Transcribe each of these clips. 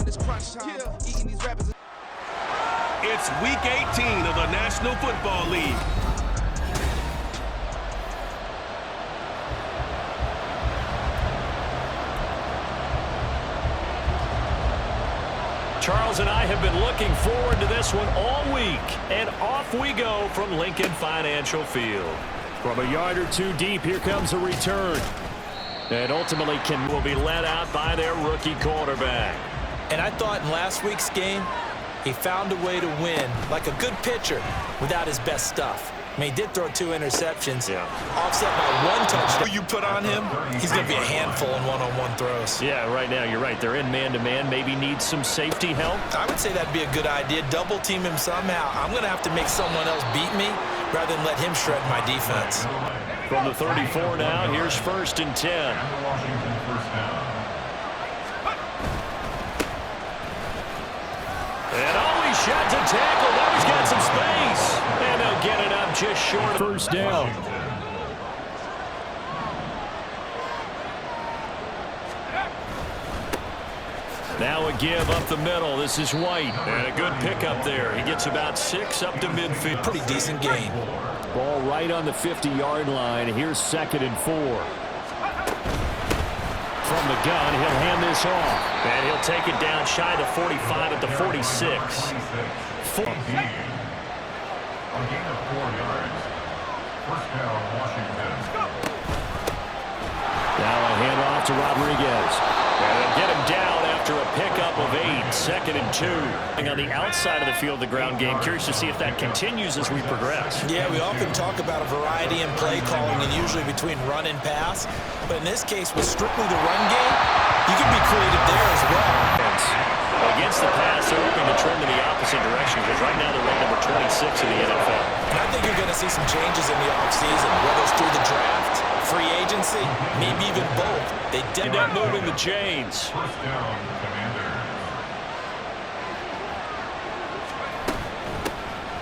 It's Week 18 of the National Football League. Charles and I have been looking forward to this one all week, and off we go from Lincoln Financial Field. From a yard or two deep, here comes a return. And ultimately will be led out by their rookie quarterback. And I thought in last week's game, he found a way to win like a good pitcher without his best stuff. I mean, he did throw 2 interceptions, offset by 1 touchdown. You put on him, he's going to be a handful in one-on-one throws. Yeah, right now, you're right. They're in man-to-man. Maybe needs some safety help. I would say that'd be a good idea. Double team him somehow. I'm going to have to make someone else beat me rather than let him shred my defense. From the 34 now, here's 1st and 10. And always shot to tackle. Now he's got some space. And they'll get it up just short of 1st down. Now a give up the middle. This is White. And a good pickup there. He gets about 6 up to midfield. Pretty decent gain. Ball right on the 50-yard line. Here's 2nd and 4. From the gun, he'll hand this off. And he'll take it down shy of the 45 at the 46. Now a handoff to Rodriguez. And they'll get him down after a pickup of 8. 2nd and 2. On the outside of the field, the ground game. Curious to see if that continues as we progress. Yeah, we often talk about a variety in play calling and usually between run and pass. But in this case, with strictly the run game, you can be creative there as well. Against the pass, they're hoping to trend in the opposite direction because right now they're ranked number 26 in the NFL. And I think you're going to see some changes in the offseason, whether it's through the draft, free agency, maybe even both. They did not moving the chains.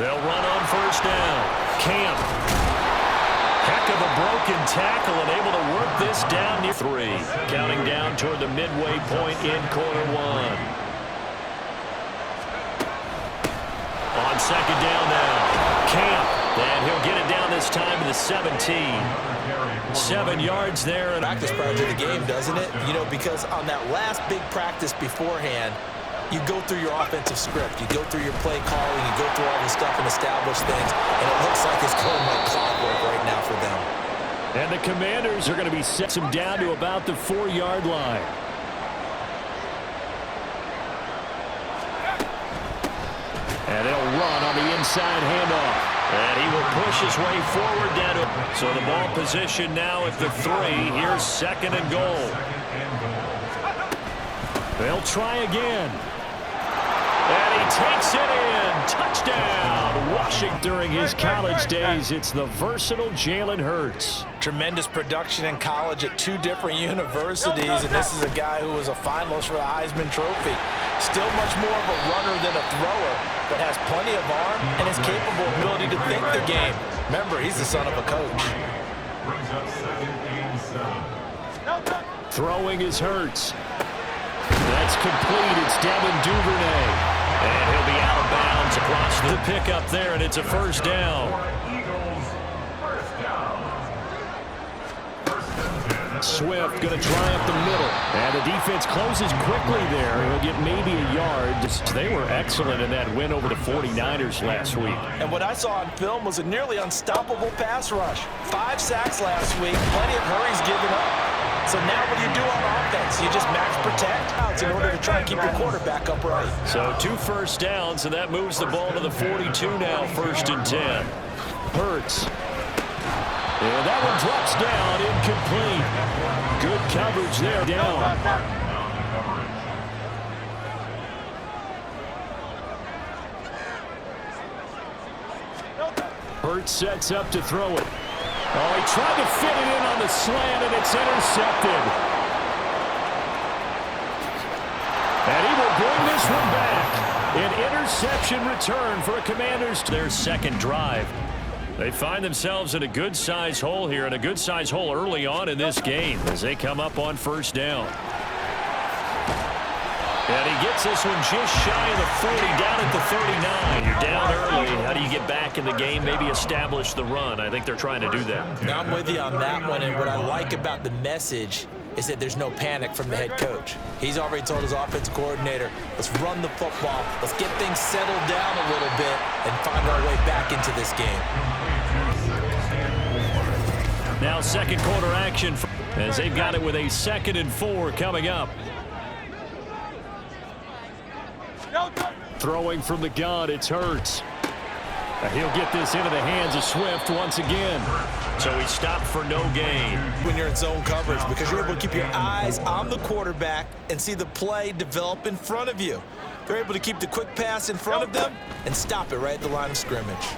They'll run on 1st down. Camp. Heck of a broken tackle and able to work this down near 3. Counting down toward the midway point in quarter 1. On 2nd down now. Camp. And he'll get it down this time to the 17. 7 yards there. And practice prior to the game, doesn't it? You know, because on that last big practice beforehand, you go through your offensive script. You go through your play calling. You go through all this stuff and establish things. And it looks like it's going like clockwork right now for them. And the Commanders are going to be set him down to about the 4-yard line. And they'll run on the inside handoff. And he will push his way forward down to. So the ball position now at the 3. Here's 2nd and goal. They'll try again. And he takes it in. Touchdown. Washington. During his college days, it's the versatile Jalen Hurts. Tremendous production in college at 2 different universities. And this is a guy who was a finalist for the Heisman Trophy. Still much more of a runner than a thrower, but has plenty of arm and is capable of ability to think the game. Remember, he's the son of a coach. Throwing is Hurts. That's complete. It's Devin Duvernay. And he'll be out of bounds across the pickup there, and it's a 1st down. Swift going to try up the middle. And the defense closes quickly there. He'll get maybe a yard. They were excellent in that win over the 49ers last week. And what I saw on film was a nearly unstoppable pass rush. 5 sacks last week. Plenty of hurries given up. So now what do you do on offense? You just max protect in order to try and keep your quarterback upright. So 2 first downs, and that moves the ball to the 42 now, 1st and 10. Hurts. And that one drops down, incomplete. Good coverage there, down. Hurts sets up to throw it. Oh, he tried to fit it in on the slant, and it's intercepted. And he will bring this one back. An interception return for a Commanders to their 2nd drive. They find themselves in a good-sized hole here, and a good-sized hole early on in this game as they come up on 1st down. And he gets this one just shy of the 40, down at the 39. You're down early. How do you get back in the game, maybe establish the run? I think they're trying to do that. Now I'm with you on that one, and what I like about the message is that there's no panic from the head coach. He's already told his offensive coordinator, let's run the football, let's get things settled down a little bit and find our way back into this game. Now second quarter action as they've got it with a 2nd and 4 coming up. Throwing from the gun, it's Hurts. He'll get this into the hands of Swift once again. So he stopped for no gain. When you're in zone coverage, because you're able to keep your eyes on the quarterback and see the play develop in front of you. They're able to keep the quick pass in front of them and stop it right at the line of scrimmage.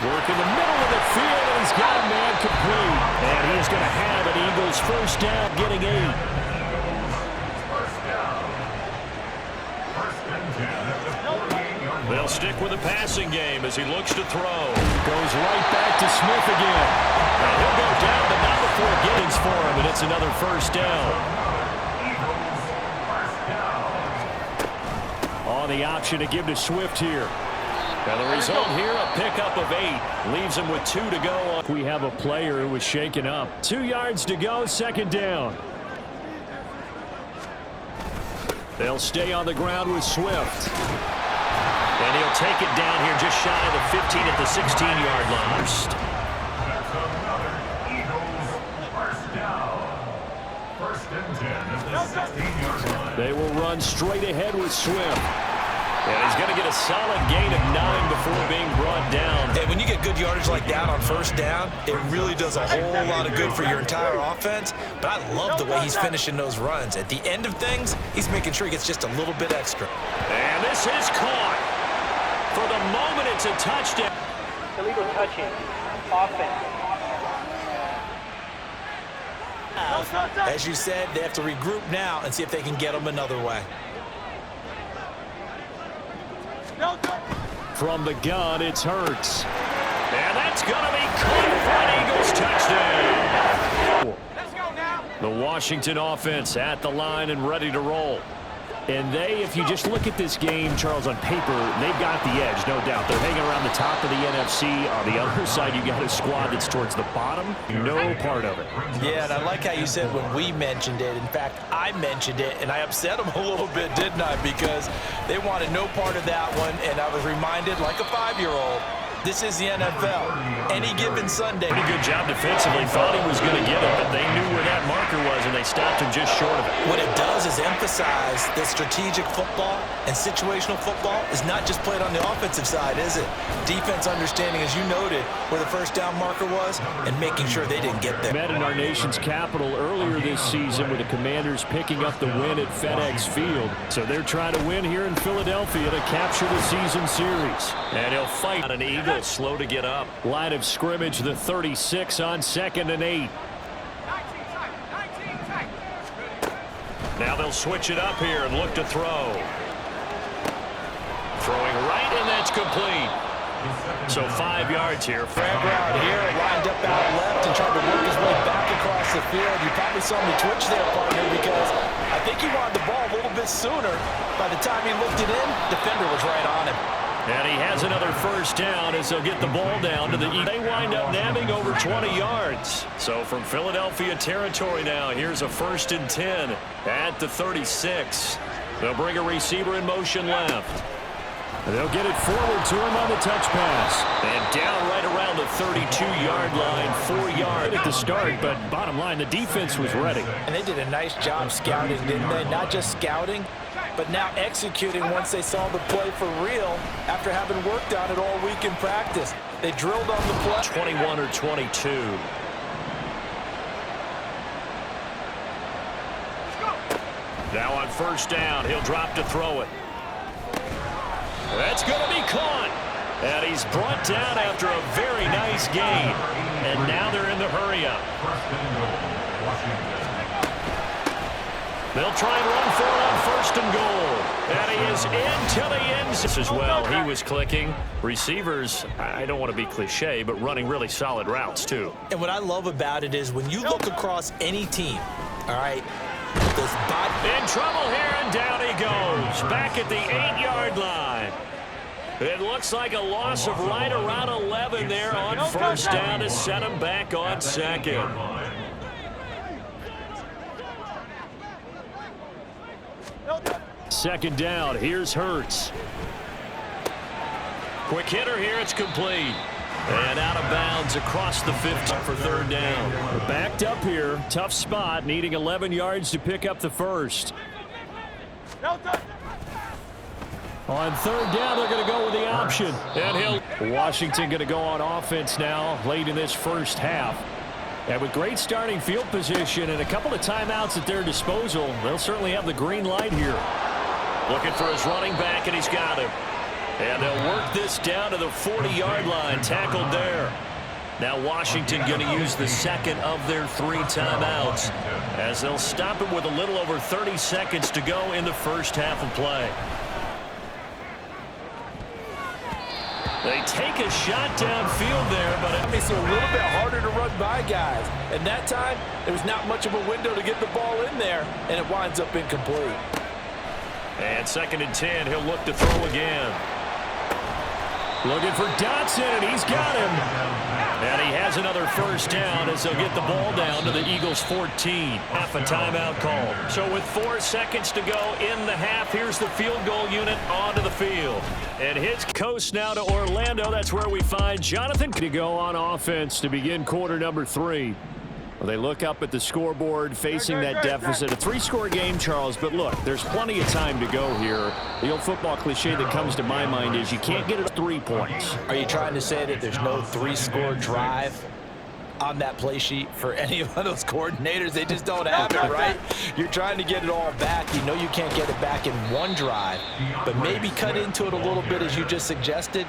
Work in the middle of the field, and he's got a man complete. And he's going to have an Eagles first down, getting 8. They'll stick with the passing game as he looks to throw. Goes right back to Smith again. And he'll go down, but not before Giddings for him, and it's another first down. On the option to give to Swift here. And the result here, a pickup of 8. Leaves him with 2 to go. We have a player who was shaken up. 2 yards to go, 2nd down. They'll stay on the ground with Swift. And he'll take it down here just shy of the 15 at the 16-yard line. They will run straight ahead with Swift. And he's going to get a solid gain of 9 before being brought down. And when you get good yardage like that on first down, it really does a whole lot of good for your entire offense. But I love the way he's finishing those runs. At the end of things, he's making sure he gets just a little bit extra. And this is caught. For the moment, it's a touchdown. Illegal touching. Offense. As you said, they have to regroup now and see if they can get them another way. From the gun, it's Hurts. And that's going to be caught for an Eagles touchdown. Let's go now. The Washington offense at the line and ready to roll. And if you just look at this game, Charles, on paper, they've got the edge, no doubt. They're hanging around the top of the NFC. On the other side, you got a squad that's towards the bottom. No part of it. Yeah, and I like how you said when we mentioned it. In fact, I mentioned it, and I upset them a little bit, didn't I? Because they wanted no part of that one, and I was reminded, like a 5-year-old, this is the NFL. Any given Sunday. Pretty good job defensively. Thought he was going to get it, but they knew where that marker was, and they stopped him just short of it. What it does is emphasize that strategic football and situational football is not just played on the offensive side, is it? Defense understanding, as you noted, where the first down marker was and making sure they didn't get there. Met in our nation's capital earlier this season with the Commanders picking up the win at FedEx Field. So they're trying to win here in Philadelphia to capture the season series. And he'll fight on an Eagle. Slow to get up. Line of scrimmage, the 36 on 2nd and 8. Now they'll switch it up here and look to throw. Throwing right, and that's complete. So 5 yards here. Fred Brown here lined up out left and tried to work his way back across the field. You probably saw me twitch there, partner, because I think he wanted the ball a little bit sooner. By the time he looked it in, defender was right on him. And he has another first down as they'll get the ball down to the Eagles. They wind up nabbing over 20 yards. So from Philadelphia territory now, here's a 1st and 10 at the 36. They'll bring a receiver in motion left. They'll get it forward to him on the touch pass. And down right around the 32-yard line, 4 yards at the start. But bottom line, the defense was ready. And they did a nice job scouting, didn't they? Not just scouting, but now executing once they saw the play for real after having worked on it all week in practice. They drilled on the play. 21 or 22. Now on first down, he'll drop to throw it. That's going to be caught. And he's brought down after a very nice gain. And now they're in the hurry-up. They'll try and run for it on 1st and goal. And he is into the end zone as well. He was clicking. Receivers, I don't want to be cliche, but running really solid routes, too. And what I love about it is when you look across any team, all right, the this body. In trouble here, and down he goes. Back at the 8-yard line. It looks like a loss of right around 11 there on first down to set him back on second. Second down, here's Hurts. Quick hitter here, it's complete. And out of bounds across the 50 for third down. We're backed up here, tough spot, needing 11 yards to pick up the first. On third down, they're going to go with the option. And Washington going to go on offense now late in this first half. And with great starting field position and a couple of timeouts at their disposal, they'll certainly have the green light here. Looking for his running back, and he's got him. And they'll work this down to the 40-yard line, tackled there. Now Washington going to use the second of their 3 timeouts as they'll stop it with a little over 30 seconds to go in the first half of play. They take a shot downfield there, but it makes it a little bit harder to run by guys. And that time, there was not much of a window to get the ball in there, and it winds up incomplete. And 2nd and 10, he'll look to throw again. Looking for Dotson, and he's got him. And he has another first down as they'll get the ball down to the Eagles' 14. Half a timeout call. So with 4 seconds to go in the half, here's the field goal unit onto the field. And hits coast now to Orlando. That's where we find Jonathan to go on offense to begin quarter number 3. Well, they look up at the scoreboard facing that deficit. A 3-score game, Charles, but look, there's plenty of time to go here. The old football cliche that comes to my mind is you can't get it 3 points. Are you trying to say that there's no 3-score drive on that play sheet for any of those coordinators? They just don't have it, right? You're trying to get it all back. You know you can't get it back in 1 drive, but maybe cut into it a little bit as you just suggested.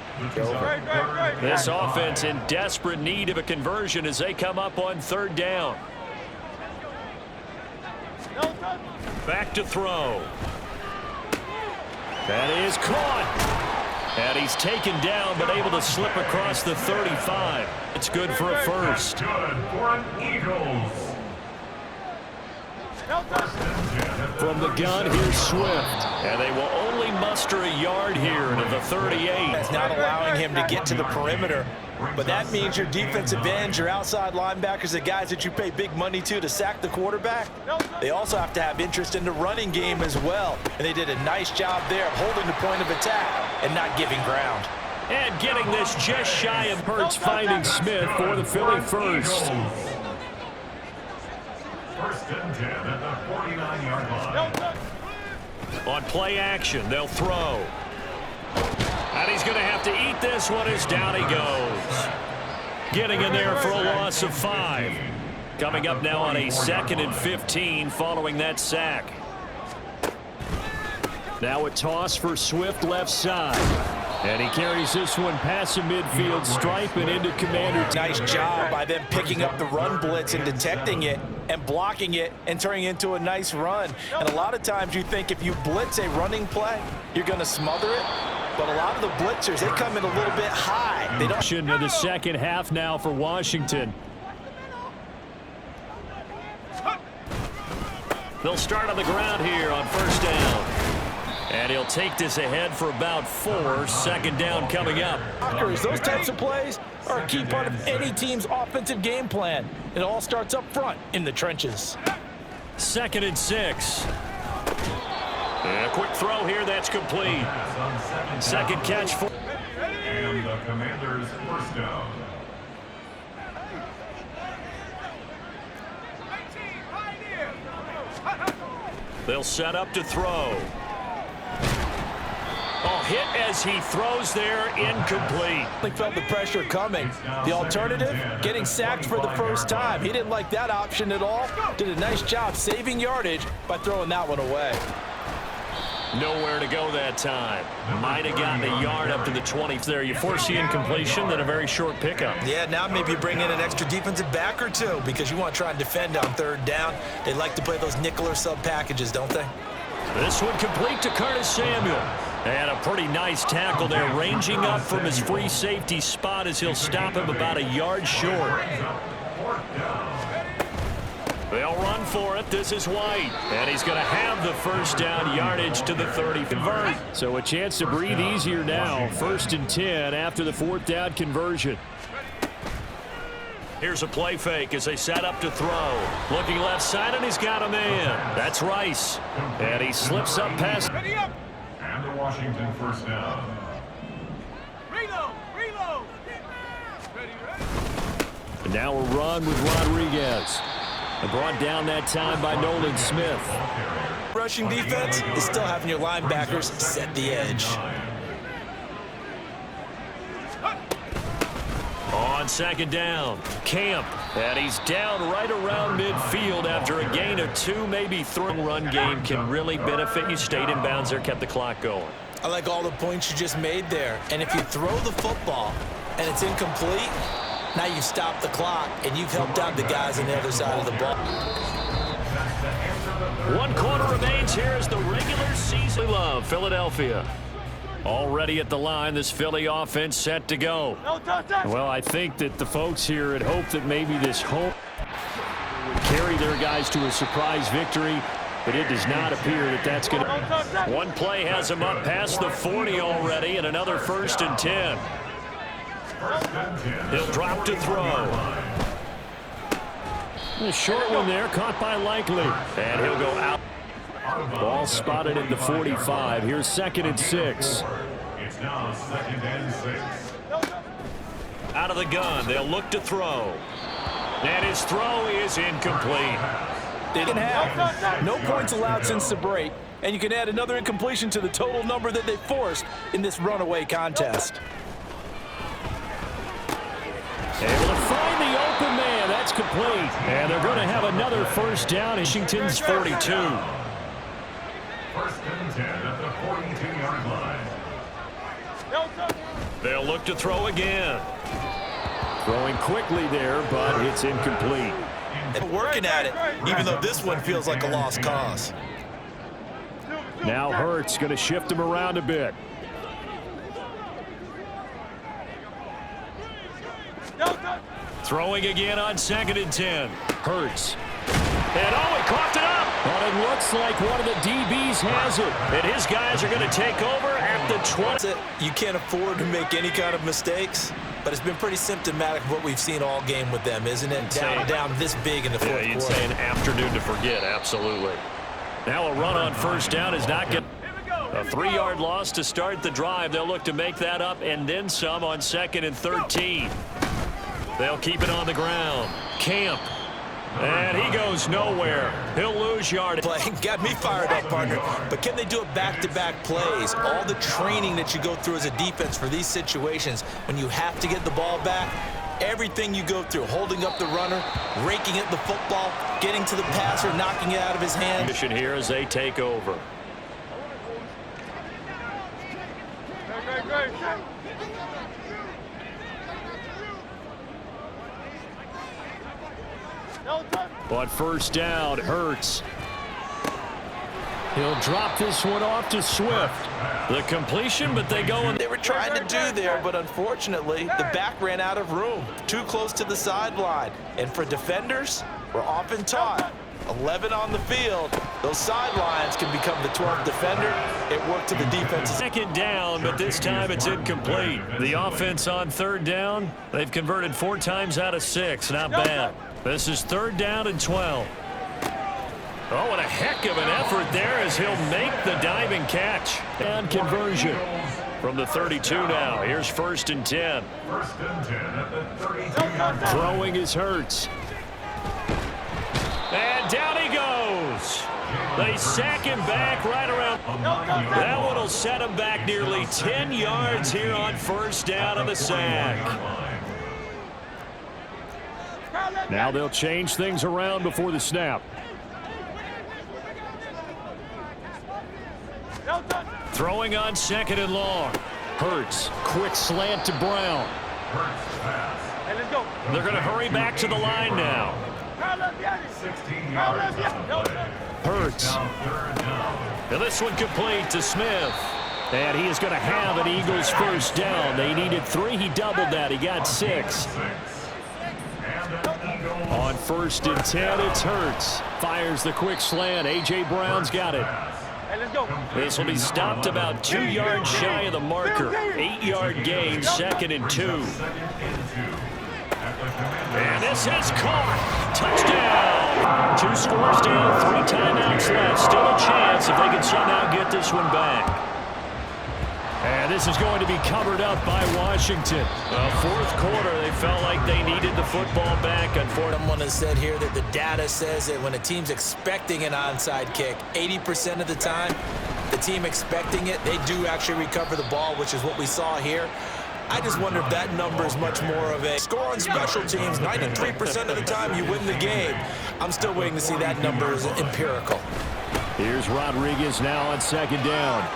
This offense in desperate need of a conversion as they come up on third down. Back to throw. That is caught. And he's taken down, but able to slip across the 35. It's good for a first. From the gun, here's Swift. And they will only muster a yard here to the 38. That's not allowing him to get to the perimeter. But that means your defensive ends, your outside linebackers, the guys that you pay big money to sack the quarterback, they also have to have interest in the running game as well. And they did a nice job there of holding the point of attack and not giving ground. And getting this just shy of Hurts, finding Smith for the Philly first. First and 10 at the 49-yard line. On play action, they'll throw. And he's going to have to eat this one as down he goes. Getting in there for a loss of 5. Coming up now on a 2nd and 15 following that sack. Now a toss for Swift left side. And he carries this one past the midfield stripe and into Commander. Nice job by them picking up the run blitz and detecting it and blocking it and turning it into a nice run. And a lot of times you think if you blitz a running play, you're going to smother it. But a lot of the blitzers, they come in a little bit high. They don't. Into the second half now for Washington. They'll start on the ground here on first down. And he'll take this ahead for about 4. 2nd down coming up. Those types of plays are a key part of any team's offensive game plan. It all starts up front in the trenches. 2nd and 6. And a quick throw here, that's complete. Second catch for. And the Commanders' first down. They'll set up to throw. Oh, hit as he throws there, incomplete. He felt the pressure coming. The alternative, getting sacked for the first time. He didn't like that option at all. Did a nice job saving yardage by throwing that one away. Nowhere to go that time. Might have gotten a yard up to the 20 there. You force the incompletion, then a very short pickup. Yeah, now maybe you bring in an extra defensive back or two because you want to try and defend on third down. They like to play those nickel or sub packages, don't they? This one complete to Curtis Samuel. And a pretty nice tackle there, ranging up from his free safety spot as he'll stop him about a yard short. They'll run for it. This is White. And he's going to have the first down, yardage to the 30. Convert. So a chance to breathe easier now. 1st and 10 after the 4th down conversion. Here's a play fake as they set up to throw. Looking left side, and he's got a man. That's Rice. And he slips up past. And the Washington first down. And now a run with Rodriguez. And brought down that time by Nolan Smith. Rushing defense is still having your linebackers set the edge. On 2nd down, Camp. And he's down right around midfield after a gain of 2, maybe 3. Run game can really benefit you. Stayed in bounds there, kept the clock going. I like all the points you just made there. And if you throw the football and it's incomplete, now you've stopped the clock and you've helped out the guys on the other side of the ball. 1 quarter remains here as the regular season. Love Philadelphia. Already at the line, this Philly offense set to go. Well, I think that the folks here had hoped that maybe this home would carry their guys to a surprise victory, but it does not appear that that's going to. One play has them up past the 40 already, and another 1st and 10. He'll drop to throw. A short one there, caught by Likely. And he'll go out. Ball spotted at the 45. Here's 2nd and 6. It's now 2nd and 6. Out of the gun, they'll look to throw. And his throw is incomplete. They can have no points allowed since the break, and you can add another incompletion to the total number that they forced in this runaway contest. Able to find the open man. That's complete. And they're going to have another 1st down. Washington's 42. 1st and 10 at the 42-yard line. They'll look to throw again. Throwing quickly there, but it's incomplete. And working at it, even though this one feels like a lost cause. Now Hurts going to shift him around a bit. Throwing again on 2nd and 10. Hurts. And he coughed it up. But it looks like one of the DBs has it. And his guys are going to take over at the 20. You can't afford to make any kind of mistakes, but it's been pretty symptomatic of what we've seen all game with them, isn't it? Down this big in the 4th quarter. You'd say an afternoon to forget, absolutely. Now a run on 1st down is not good. A 3-yard loss to start the drive. They'll look to make that up and then some on 2nd and 13. They'll keep it on the ground. Camp. And he goes nowhere. He'll lose yardage. Got me fired up, partner. But can they do it back-to-back plays? All the training that you go through as a defense for these situations, when you have to get the ball back, everything you go through, holding up the runner, raking at the football, getting to the passer, knocking it out of his hand. Here as they take over. On 1st down, Hurts. He'll drop this one off to Swift. The completion, but they go in. They were trying to do there, but unfortunately, the back ran out of room. Too close to the sideline. And for defenders, we're often taught, 11 on the field, those sidelines can become the 12th defender. It worked to the defense. 2nd down, but this time it's incomplete. The offense on 3rd down, they've converted 4 times out of 6. Not bad. This is 3rd down and 12. Oh, and a heck of an effort there as he'll make the diving catch. And conversion from the 32 now. Here's 1st and 10. 1st and 10 at the 32-yard line. Throwing is Hurts. And down he goes. They sack him back right around. That one will set him back nearly 10 yards here on 1st down on the sack. Now they'll change things around before the snap. Throwing on 2nd and long. Hurts. Quick slant to Brown. They're going to hurry back to the line now. 16 yards on the play. Hurts. And this one complete to Smith. And he is going to have an Eagles 1st down. They needed 3. He doubled that. He got 6. On 1st and 10, it's Hurts. Fires the quick slant. A.J. Brown's got it. Hey, let's go. This will be stopped about 2 yards shy of the marker. 8-yard gain, 2nd and 2. And this is caught. Touchdown. 2 scores down, 3 timeouts left. Still a chance if they can somehow get this one back. And this is going to be covered up by Washington. Fourth quarter, they felt like they needed the football back. Unfortunately, Someone has said here that the data says that when a team's expecting an onside kick, 80% of the time, the team expecting it, they do actually recover the ball, which is what we saw here. I just wonder if that number is much more of a score on special teams. 93% of the time you win the game. I'm still waiting to see that number as empirical. here's Rodriguez now on 2nd down.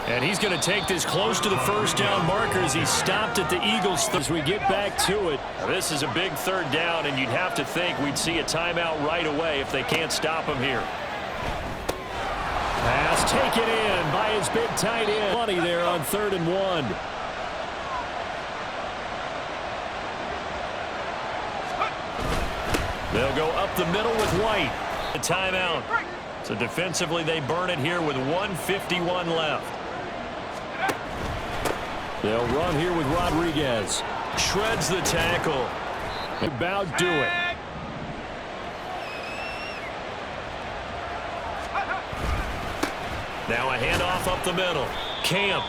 And he's going to take this close to the 1st down marker as he stopped at the Eagles. As we get back to it, this is a big 3rd down, and you'd have to think we'd see a timeout right away if they can't stop him here. Pass taken in by his big tight end. Money there on 3rd and 1. They'll go up the middle with White. The timeout. So defensively, they burn it here with 1:51 left. They'll run here with Rodriguez. Shreds the tackle. About do it. Now a handoff up the middle. Camp.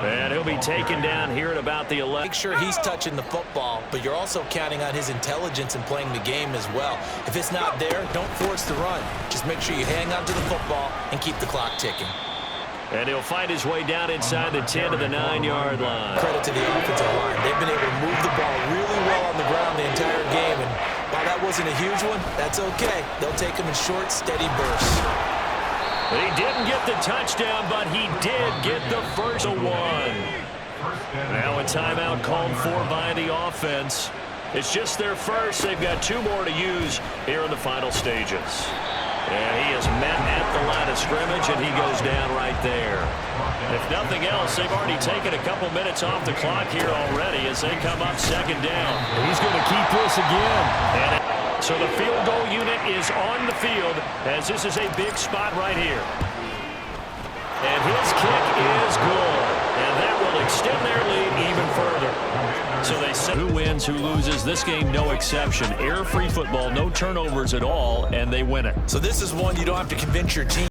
And he'll be taken down here at about the 11. Make sure he's touching the football, but you're also counting on his intelligence in playing the game as well. If it's not there, don't force the run. Just make sure you hang on to the football and keep the clock ticking. And he'll find his way down inside the 10 to the 9-yard line. Credit to the offensive line. They've been able to move the ball really well on the ground the entire game, and while that wasn't a huge one, that's okay. They'll take them in short, steady bursts. He didn't get the touchdown, but he did get the first one. Now a timeout called for by the offense. It's just their first. They've got 2 more to use here in the final stages. And he is met at the line of scrimmage, and he goes down right there. If nothing else, they've already taken a couple minutes off the clock here already as they come up 2nd down. He's going to keep this again. And so the field goal unit is on the field as this is a big spot right here. And his kick is good. And that will extend their lead even further. So they say who wins, who loses. This game, no exception. Error-free football, no turnovers at all, and they win it. So this is one you don't have to convince your team.